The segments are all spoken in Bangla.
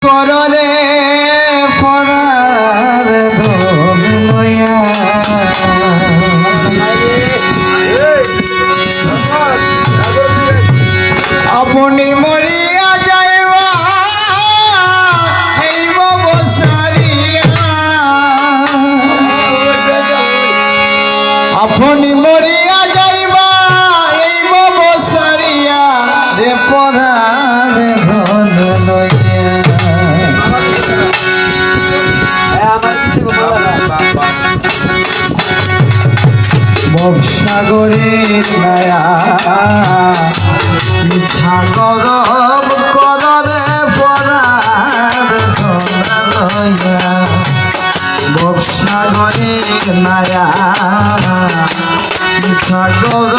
করলে পরার ধন লইয়া আপনি মরিয়া যাইবা এই বসারিয়া আপনি মরিয়া যাইবা এই বসারিয়া রে পরার ধন লইয়া সাগরের নায়া সাগর করলে পরার ধনয়া সাগরের নায়া সাগর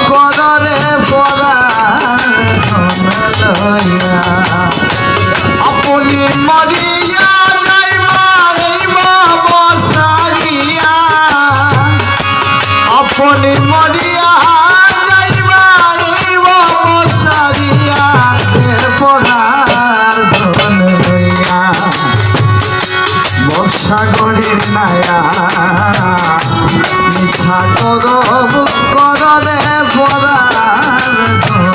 করলে পরার ধনয়া আপনি মরিয়া আপনি মরিয়া যাইবা বসারিয়া পরার ধন লইয়া বর্ষাগরের নায়া সাগর করলে পরার ধন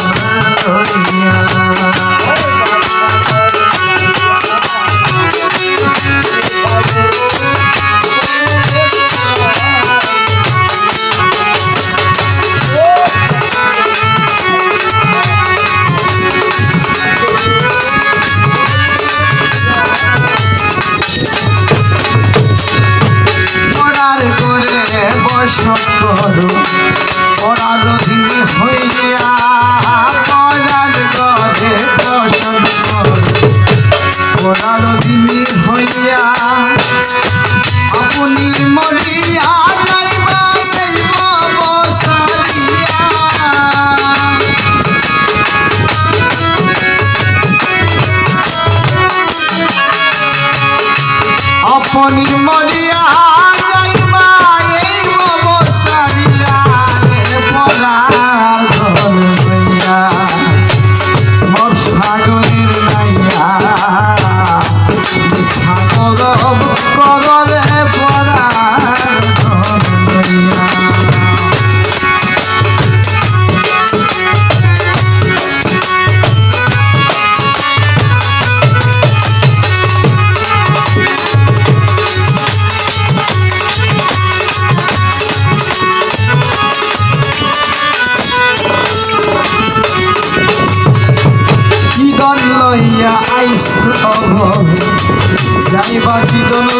লইয়া করু পরার অধীন হইয়া পরার গধে বসন করু পরার অধীন হইয়া আপনি মরিয়া যাইবা বসারিয়া আপনি মরিয়া লইয়া আইস যাইবা কি দল